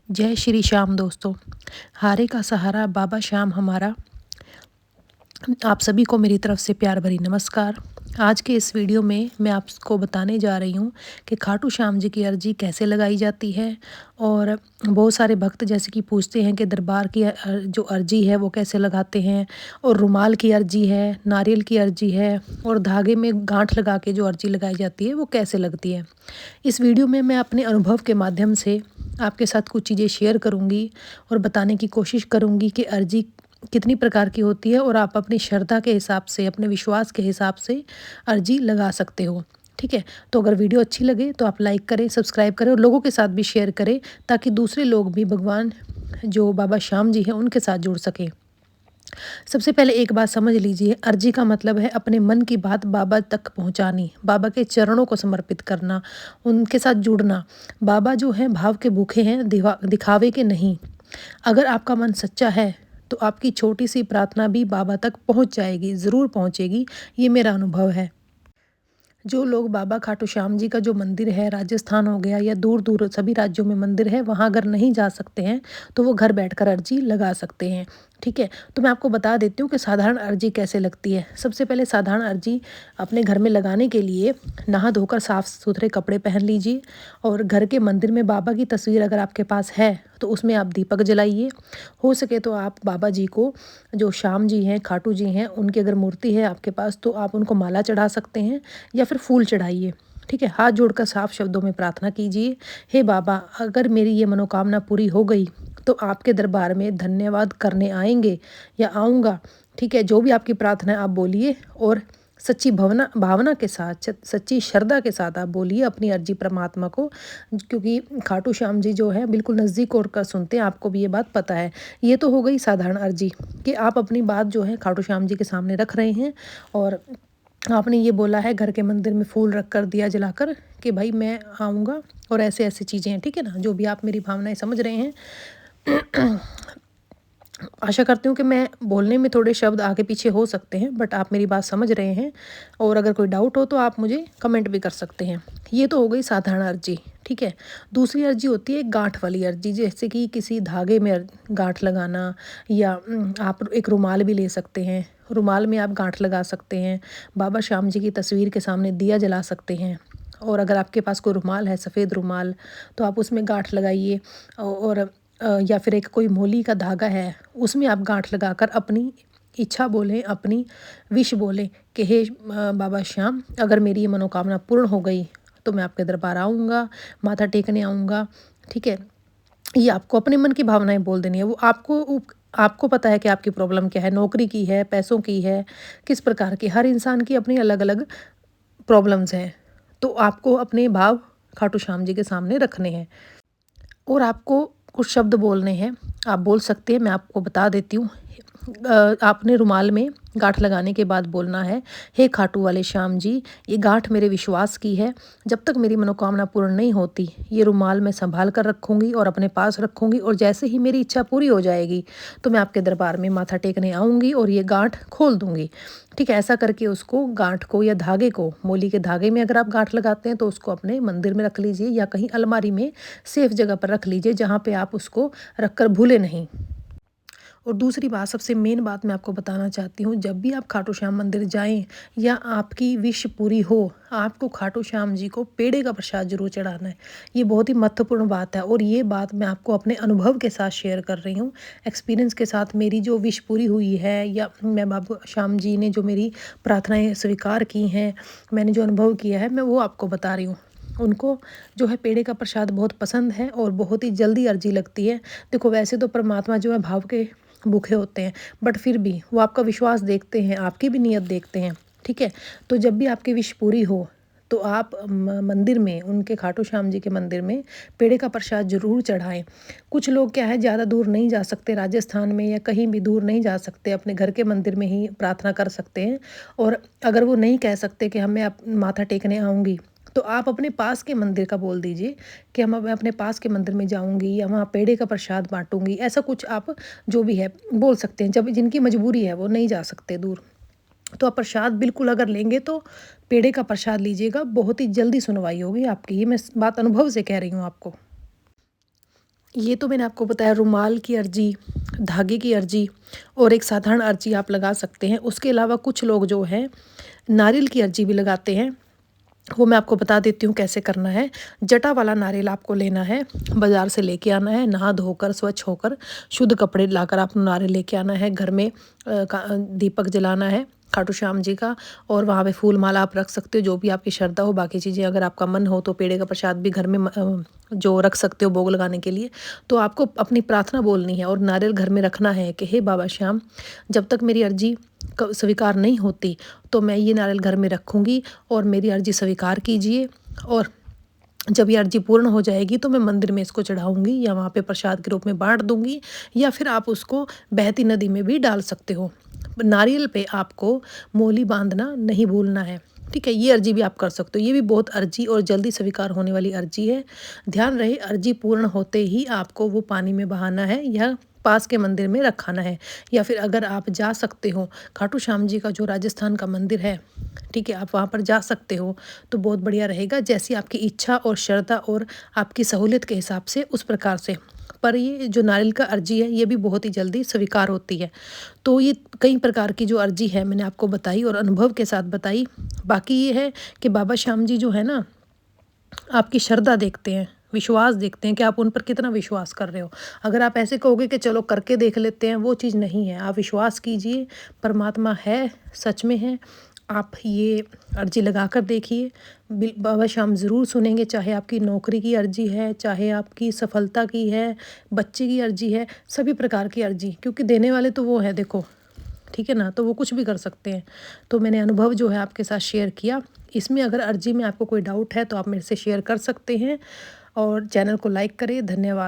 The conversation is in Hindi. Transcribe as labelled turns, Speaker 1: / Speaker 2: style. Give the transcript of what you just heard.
Speaker 1: जय श्री श्याम दोस्तों। हारे का सहारा बाबा श्याम हमारा। आप सभी को मेरी तरफ से प्यार भरी नमस्कार। आज के इस वीडियो में मैं आपको बताने जा रही हूँ कि खाटू श्याम जी की अर्जी कैसे लगाई जाती है। और बहुत सारे भक्त जैसे कि पूछते हैं कि दरबार की जो अर्जी है वो कैसे लगाते हैं, और रुमाल की अर्जी है, नारियल की अर्जी है, और धागे में गांठ लगा के जो अर्जी लगाई जाती है वो कैसे लगती है। इस वीडियो में मैं अपने अनुभव के माध्यम से आपके साथ कुछ चीज़ें शेयर करूंगी और बताने की कोशिश करूंगी कि अर्जी कितनी प्रकार की होती है, और आप अपनी श्रद्धा के हिसाब से, अपने विश्वास के हिसाब से अर्जी लगा सकते हो। ठीक है, तो अगर वीडियो अच्छी लगे तो आप लाइक करें, सब्सक्राइब करें और लोगों के साथ भी शेयर करें, ताकि दूसरे लोग भी भगवान जो बाबा श्याम जी हैं उनके साथ जुड़ सकें। सबसे पहले एक बात समझ लीजिए, अर्जी का मतलब है अपने मन की बात बाबा तक पहुंचानी, बाबा के चरणों को समर्पित करना, उनके साथ जुड़ना। बाबा जो हैं भाव के भूखे हैं, दिखावे के नहीं। अगर आपका मन सच्चा है तो आपकी छोटी सी प्रार्थना भी बाबा तक पहुंच जाएगी, ज़रूर पहुंचेगी। ये मेरा अनुभव है। जो लोग बाबा खाटू श्याम जी का जो मंदिर है, राजस्थान हो गया या दूर दूर सभी राज्यों में मंदिर है, वहाँ अगर नहीं जा सकते हैं तो वो घर बैठकर अर्जी लगा सकते हैं। ठीक है, तो मैं आपको बता देती हूँ कि साधारण अर्जी कैसे लगती है। सबसे पहले साधारण अर्जी अपने घर में लगाने के लिए नहा धोकर साफ़ सुथरे कपड़े पहन लीजिए, और घर के मंदिर में बाबा की तस्वीर अगर आपके पास है तो उसमें आप दीपक जलाइए। हो सके तो आप बाबा जी को, जो श्याम जी हैं, खाटू जी हैं, उनकी अगर मूर्ति है आपके पास तो आप उनको माला चढ़ा सकते हैं या फिर फूल चढ़ाइए। ठीक है, हाथ जोड़कर साफ शब्दों में प्रार्थना कीजिए, हे बाबा, अगर मेरी ये मनोकामना पूरी हो गई तो आपके दरबार में धन्यवाद करने आएंगे या आऊँगा। ठीक है, जो भी आपकी प्रार्थना है आप बोलिए, और सच्ची भावना भावना के साथ, सच्ची श्रद्धा के साथ आप बोलिए अपनी अर्जी परमात्मा को, क्योंकि खाटू श्याम जी जो है बिल्कुल नज़दीक और कर सुनते हैं, आपको भी ये बात पता है। ये तो हो गई साधारण अर्जी कि आप अपनी बात जो है खाटू श्याम जी के सामने रख रहे हैं, और आपने ये बोला है घर के मंदिर में फूल रख कर, दिया जलाकर, कि भाई मैं आऊँगा, और ऐसे ऐसे चीज़ें हैं। ठीक है ना, जो भी आप मेरी भावनाएं समझ रहे हैं। आशा करती हूँ कि मैं बोलने में थोड़े शब्द आगे पीछे हो सकते हैं, बट आप मेरी बात समझ रहे हैं। और अगर कोई डाउट हो तो आप मुझे कमेंट भी कर सकते हैं। ये तो हो गई साधारण अर्जी। ठीक है, दूसरी अर्जी होती है गांठ वाली अर्जी, जैसे कि किसी धागे में गांठ लगाना, या आप एक रुमाल भी ले सकते हैं, रुमाल में आप गांठ लगा सकते हैं। बाबा श्याम जी की तस्वीर के सामने दिया जला सकते हैं, और अगर आपके पास कोई रुमाल है, सफ़ेद रुमाल, तो आप उसमें गांठ लगाइए। और या फिर एक कोई मोली का धागा है, उसमें आप गांठ लगाकर अपनी इच्छा बोलें, अपनी विश बोलें कि हे बाबा श्याम, अगर मेरी ये मनोकामना पूर्ण हो गई तो मैं आपके दरबार आऊँगा, माथा टेकने आऊँगा। ठीक है, ये आपको अपने मन की भावनाएं बोल देनी है। वो आपको पता है कि आपकी प्रॉब्लम क्या है, नौकरी की है, पैसों की है, किस प्रकार की। हर इंसान की अपनी अलग अलग प्रॉब्लम्स हैं, तो आपको अपने भाव खाटू श्याम जी के सामने रखने हैं, और आपको कुछ शब्द बोलने हैं। आप बोल सकते हैं, मैं आपको बता देती हूँ। आपने रुमाल में गांठ लगाने के बाद बोलना है, हे खाटू वाले श्याम जी, ये गांठ मेरे विश्वास की है। जब तक मेरी मनोकामना पूर्ण नहीं होती, ये रुमाल मैं संभाल कर रखूँगी और अपने पास रखूँगी, और जैसे ही मेरी इच्छा पूरी हो जाएगी तो मैं आपके दरबार में माथा टेकने आऊँगी और ये गांठ खोल दूँगी। ठीक है, ऐसा करके उसको, गांठ को या धागे को, मोली के धागे में अगर आप गांठ लगाते हैं तो उसको अपने मंदिर में रख लीजिए, या कहीं अलमारी में सेफ जगह पर रख लीजिए, जहाँ पे आप उसको रखकर भूले नहीं। और दूसरी बात, सबसे मेन बात मैं आपको बताना चाहती हूँ, जब भी आप खाटू श्याम मंदिर जाएं या आपकी विश पूरी हो, आपको खाटू श्याम जी को पेड़े का प्रसाद जरूर चढ़ाना है। ये बहुत ही महत्वपूर्ण बात है, और ये बात मैं आपको अपने अनुभव के साथ शेयर कर रही हूँ, एक्सपीरियंस के साथ। मेरी जो विश पूरी हुई है, या मैं बाबा श्याम जी ने जो मेरी प्रार्थनाएं स्वीकार की हैं, मैंने जो अनुभव किया है, मैं वो आपको बता रही हूँ। उनको जो है पेड़े का प्रसाद बहुत पसंद है, और बहुत ही जल्दी अर्जी लगती है। देखो, वैसे तो परमात्मा जो है भाव के भूखे होते हैं, बट फिर भी वो आपका विश्वास देखते हैं, आपकी भी नीयत देखते हैं। ठीक है, तो जब भी आपकी विश पूरी हो तो आप मंदिर में, उनके खाटू श्याम जी के मंदिर में पेड़े का प्रसाद जरूर चढ़ाएं। कुछ लोग क्या है, ज़्यादा दूर नहीं जा सकते, राजस्थान में या कहीं भी दूर नहीं जा सकते, अपने घर के मंदिर में ही प्रार्थना कर सकते हैं। और अगर वो नहीं कह सकते कि मैं माथा टेकने आऊँगी, तो आप अपने पास के मंदिर का बोल दीजिए कि मैं अपने पास के मंदिर में जाऊंगी, या वहाँ पेड़े का प्रसाद बांटूंगी। ऐसा कुछ आप जो भी है बोल सकते हैं। जब जिनकी मजबूरी है, वो नहीं जा सकते दूर, तो आप प्रसाद बिल्कुल अगर लेंगे तो पेड़े का प्रसाद लीजिएगा, बहुत ही जल्दी सुनवाई होगी आपकी। ये मैं बात अनुभव से कह रही हूँ आपको। ये तो मैंने आपको बताया रुमाल की अर्जी, धागे की अर्जी और एक साधारण अर्जी आप लगा सकते हैं। उसके अलावा कुछ लोग जो है नारियल की अर्जी भी लगाते हैं। वो मैं आपको बता देती हूँ कैसे करना है। जटा वाला नारियल आपको लेना है, बाज़ार से लेके आना है, नहा धोकर स्वच्छ होकर शुद्ध कपड़े लाकर आप नारियल लेके आना है। घर में दीपक जलाना है खाटू श्याम जी का, और वहाँ पे फूल माला आप रख सकते हो, जो भी आपकी श्रद्धा हो। बाकी चीज़ें अगर आपका मन हो तो पेड़े का प्रसाद भी घर में जो रख सकते हो भोग लगाने के लिए। तो आपको अपनी प्रार्थना बोलनी है और नारियल घर में रखना है कि हे बाबा श्याम, जब तक मेरी अर्जी स्वीकार नहीं होती तो मैं ये नारियल घर में रखूँगी और मेरी अर्जी स्वीकार कीजिए। और जब ये अर्जी पूर्ण हो जाएगी तो मैं मंदिर में इसको चढ़ाऊँगी या वहाँ पे प्रसाद के रूप में बाँट दूँगी, या फिर आप उसको बहती नदी में भी डाल सकते हो। नारियल पे आपको मोली बांधना नहीं भूलना है, ठीक है। ये अर्जी भी आप कर सकते हो। ये भी बहुत अर्जी और जल्दी स्वीकार होने वाली अर्जी है। ध्यान रहे अर्जी पूर्ण होते ही आपको वो पानी में बहाना है या पास के मंदिर में रखाना है। या फिर अगर आप जा सकते हो, खाटू श्याम जी का जो राजस्थान का मंदिर है, ठीक है, आप वहाँ पर जा सकते हो तो बहुत बढ़िया रहेगा। जैसी आपकी इच्छा और श्रद्धा और आपकी सहूलियत के हिसाब से उस प्रकार से। पर ये जो नारियल का अर्जी है ये भी बहुत ही जल्दी स्वीकार होती है। तो ये कई प्रकार की जो अर्जी है मैंने आपको बताई और अनुभव के साथ बताई। बाकी ये है कि बाबा श्याम जी जो है ना, आपकी श्रद्धा देखते हैं, विश्वास देखते हैं कि आप उन पर कितना विश्वास कर रहे हो। अगर आप ऐसे कहोगे कि चलो करके देख लेते हैं, वो चीज़ नहीं है। आप विश्वास कीजिए, परमात्मा है, सच में है। आप ये अर्जी लगा कर देखिए, बाबा श्याम ज़रूर सुनेंगे। चाहे आपकी नौकरी की अर्जी है, चाहे आपकी सफलता की है, बच्चे की अर्जी है, सभी प्रकार की अर्जी, क्योंकि देने वाले तो वो है देखो, ठीक है ना। तो वो कुछ भी कर सकते हैं। तो मैंने अनुभव जो है आपके साथ शेयर किया। इसमें अगर अर्जी में आपको कोई डाउट है तो आप मेरे से शेयर कर सकते हैं, और चैनल को लाइक करें। धन्यवाद।